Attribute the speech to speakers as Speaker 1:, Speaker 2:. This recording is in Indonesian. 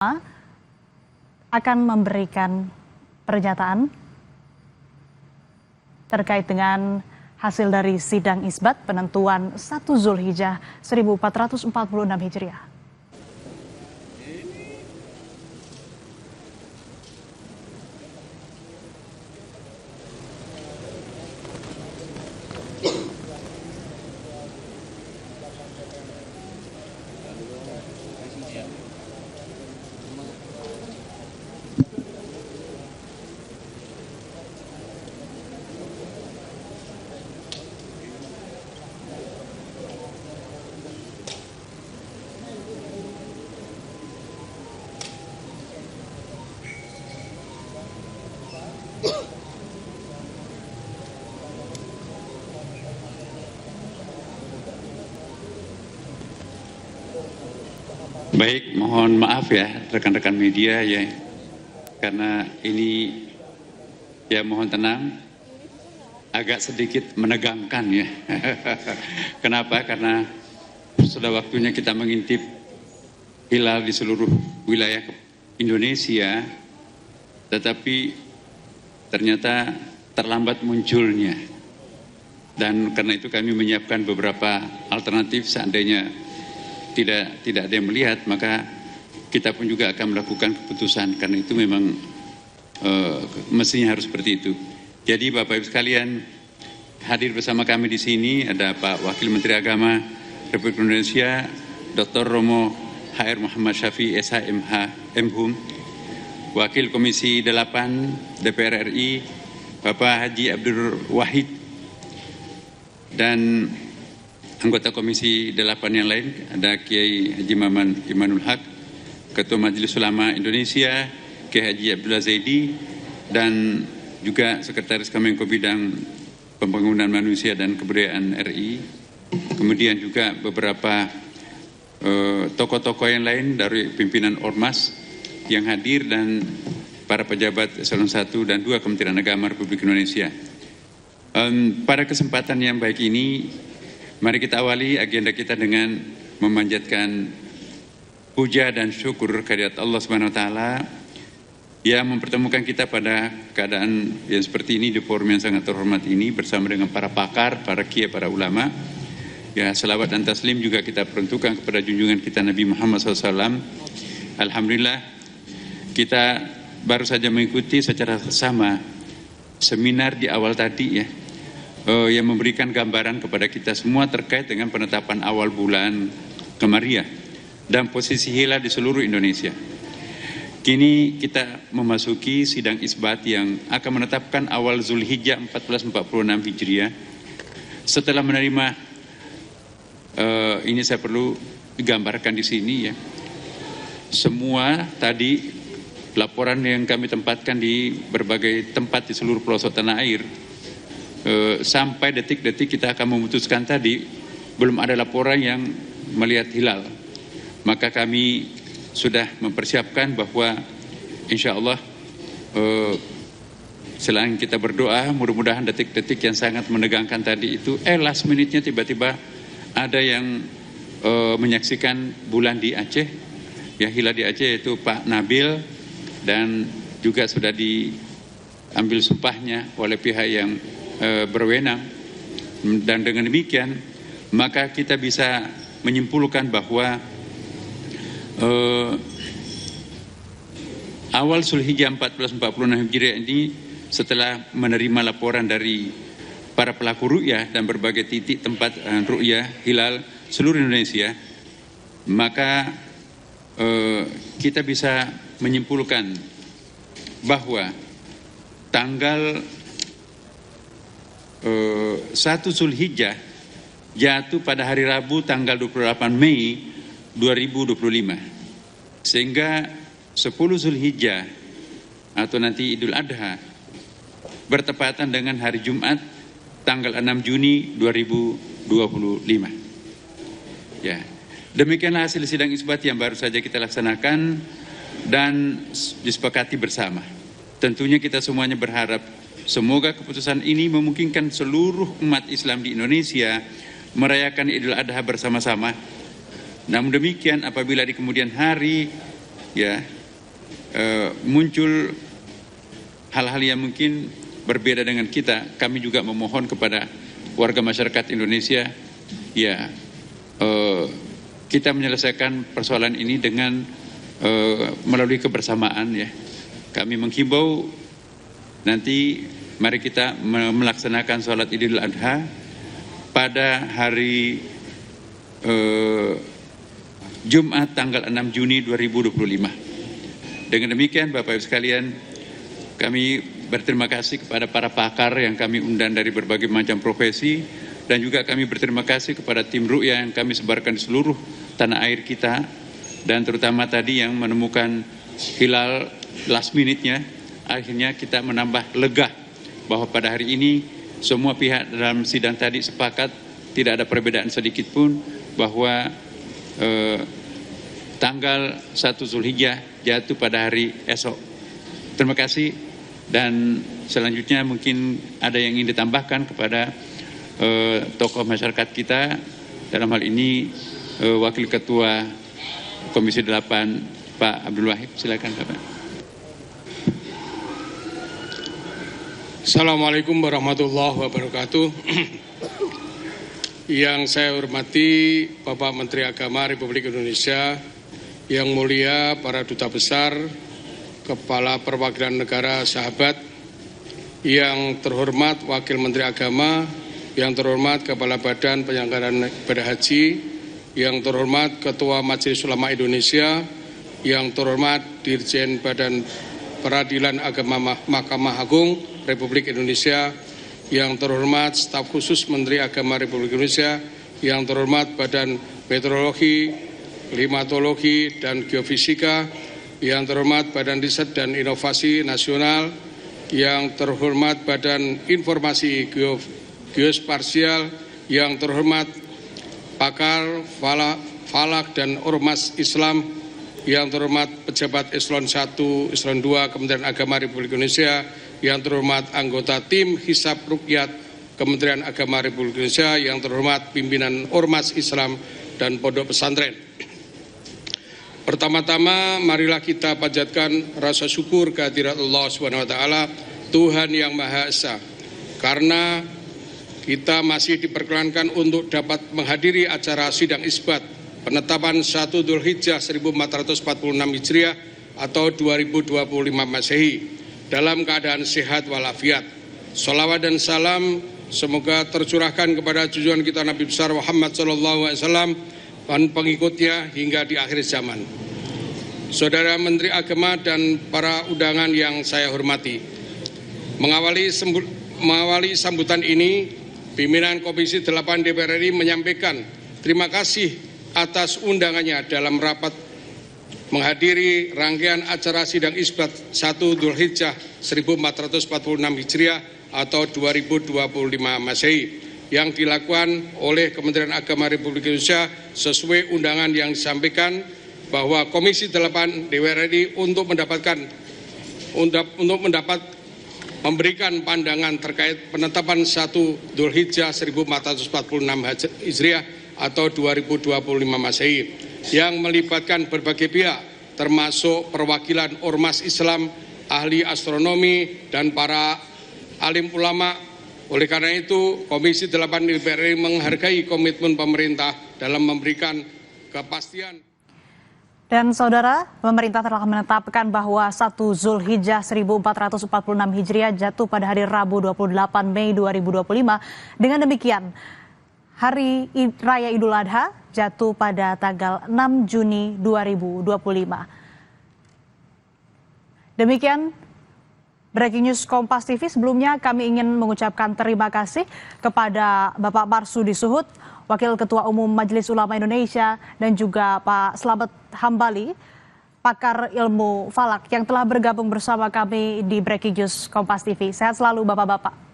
Speaker 1: akan memberikan pernyataan terkait dengan hasil dari sidang isbat penentuan 1 Zulhijjah 1446 Hijriah.
Speaker 2: Baik, mohon maaf ya rekan-rekan media ya, karena ini ya mohon tenang, agak sedikit menegangkan ya. Kenapa? Karena sudah waktunya kita mengintip hilal di seluruh wilayah Indonesia, tetapi ternyata terlambat munculnya. Dan karena itu kami menyiapkan beberapa alternatif seandainya tidak ada yang melihat, maka kita pun juga akan melakukan keputusan, karena itu memang mestinya harus seperti itu. Jadi Bapak Ibu sekalian, hadir bersama kami di sini ada Pak Wakil Menteri Agama Republik Indonesia Dr. Romo HR Muhammad Syafi'i SH.MH MHum, Wakil Komisi 8 DPR RI Bapak Haji Abdul Wahid, dan anggota Komisi 8 yang lain ada Kiai Haji Maman Imanul Haq, Ketua Majelis Ulama Indonesia Kiai Haji Abdullah Zaidi, dan juga Sekretaris Kemenko Bidang Pembangunan Manusia dan Kebudayaan RI. Kemudian juga beberapa tokoh-tokoh yang lain dari pimpinan Ormas yang hadir, dan para pejabat eselon 1 dan 2 Kementerian Agama Republik Indonesia. Pada kesempatan yang baik ini, mari kita awali agenda kita dengan memanjatkan puja dan syukur kehadirat Allah Subhanahu wa taala yang mempertemukan kita pada keadaan yang seperti ini di forum yang sangat terhormat ini bersama dengan para pakar, para kiai, para ulama. Ya, selawat dan taslim juga kita peruntukkan kepada junjungan kita Nabi Muhammad SAW. Alhamdulillah, kita baru saja mengikuti secara sama seminar di awal tadi ya, yang memberikan gambaran kepada kita semua terkait dengan penetapan awal bulan Qamariah dan posisi hilal di seluruh Indonesia. Kini kita memasuki sidang isbat yang akan menetapkan awal Zulhijjah 1446 Hijriah. Setelah menerima ini saya perlu digambarkan di sini ya. Semua tadi laporan yang kami tempatkan di berbagai tempat di seluruh pelosok tanah air, sampai detik-detik kita akan memutuskan tadi belum ada laporan yang melihat hilal. Maka kami sudah mempersiapkan bahwa insya Allah selain kita berdoa, mudah-mudahan detik-detik yang sangat menegangkan tadi itu last minute-nya tiba-tiba ada yang menyaksikan bulan di Aceh, ya hilal di Aceh, yaitu Pak Nabil, dan juga sudah diambil sumpahnya oleh pihak yang berwenang. Dan dengan demikian maka kita bisa menyimpulkan bahwa awal Zulhijjah 1446 Hijriah ini, setelah menerima laporan dari para pelaku ru'yah dan berbagai titik tempat ru'yah hilal seluruh Indonesia, maka kita bisa menyimpulkan bahwa tanggal 1 Zulhijjah jatuh pada hari Rabu tanggal 28 Mei 2025. Sehingga 10 Zulhijjah atau nanti Idul Adha bertepatan dengan hari Jumat tanggal 6 Juni 2025. Ya, demikianlah hasil sidang isbat yang baru saja kita laksanakan dan disepakati bersama. Tentunya kita semuanya berharap semoga keputusan ini memungkinkan seluruh umat Islam di Indonesia merayakan Idul Adha bersama-sama. Namun demikian, apabila di kemudian hari ya muncul hal-hal yang mungkin berbeda dengan kita, kami juga memohon kepada warga masyarakat Indonesia, ya kita menyelesaikan persoalan ini dengan melalui kebersamaan, ya. Kami menghimbau nanti mari kita melaksanakan sholat Idul Adha pada hari Jumat tanggal 6 Juni 2025. Dengan demikian Bapak Ibu sekalian, kami berterima kasih kepada para pakar yang kami undang dari berbagai macam profesi, dan juga kami berterima kasih kepada tim ru'yah yang kami sebarkan di seluruh tanah air kita, dan terutama tadi yang menemukan hilal last minute-nya. Akhirnya kita menambah lega bahwa pada hari ini semua pihak dalam sidang tadi sepakat, tidak ada perbedaan sedikit pun, bahwa tanggal 1 Zulhijjah jatuh pada hari esok. Terima kasih, dan selanjutnya mungkin ada yang ingin ditambahkan kepada tokoh masyarakat kita, dalam hal ini Wakil Ketua Komisi 8 Pak Abdul Wahid, silakan Bapak.
Speaker 3: Assalamualaikum warahmatullahi wabarakatuh. Yang saya hormati Bapak Menteri Agama Republik Indonesia, yang mulia para duta besar, Kepala Perwakilan Negara sahabat, yang terhormat Wakil Menteri Agama, yang terhormat Kepala Badan Penyelenggaraan Ibadah Haji, yang terhormat Ketua Majelis Ulama Indonesia, yang terhormat Dirjen Badan Peradilan Agama Mahkamah Agung Republik Indonesia, yang terhormat staf khusus Menteri Agama Republik Indonesia, yang terhormat Badan Meteorologi, Klimatologi, dan Geofisika, yang terhormat Badan Riset dan Inovasi Nasional, yang terhormat Badan Informasi Geospasial, yang terhormat pakar falak dan ormas Islam, yang terhormat pejabat Eselon 1, Eselon 2 Kementerian Agama Republik Indonesia, yang terhormat anggota tim Hisab Rukyat Kementerian Agama Republik Indonesia, yang terhormat pimpinan ormas Islam dan pondok pesantren. Pertama-tama marilah kita panjatkan rasa syukur kehadirat Allah SWT, Tuhan yang Maha Esa, karena kita masih diperkenankan untuk dapat menghadiri acara sidang isbat penetapan 1 Dzulhijjah 1446 Hijriah atau 2025 Masehi dalam keadaan sehat walafiat. Sholawat dan salam semoga tercurahkan kepada junjungan kita Nabi besar Muhammad SAW dan pengikutnya hingga di akhir zaman. Saudara Menteri Agama dan para undangan yang saya hormati, mengawali sambutan ini, pimpinan Komisi 8 DPR RI menyampaikan terima kasih atas undangannya dalam rapat menghadiri rangkaian acara sidang isbat 1 Dzulhijjah 1446 Hijriah atau 2025 Masehi yang dilakukan oleh Kementerian Agama Republik Indonesia sesuai undangan yang disampaikan bahwa Komisi 8 DPR RI untuk memberikan pandangan terkait penetapan 1 Dzulhijjah 1446 Hijriah atau 2025 Masehi yang melibatkan berbagai pihak termasuk perwakilan ormas Islam, ahli astronomi, dan para alim ulama. Oleh karena itu, Komisi 8 DPR RI menghargai komitmen pemerintah dalam memberikan kepastian.
Speaker 1: Dan saudara, pemerintah telah menetapkan bahwa 1 Zulhijjah 1446 Hijriah jatuh pada hari Rabu 28 Mei 2025. Dengan demikian, Hari Raya Idul Adha jatuh pada tanggal 6 Juni 2025. Demikian Breaking News Kompas TV. Sebelumnya kami ingin mengucapkan terima kasih kepada Bapak Marsudi Suhud, Wakil Ketua Umum Majelis Ulama Indonesia, dan juga Pak Slamet Hambali, pakar ilmu falak yang telah bergabung bersama kami di Breaking News Kompas TV. Sehat selalu Bapak-Bapak.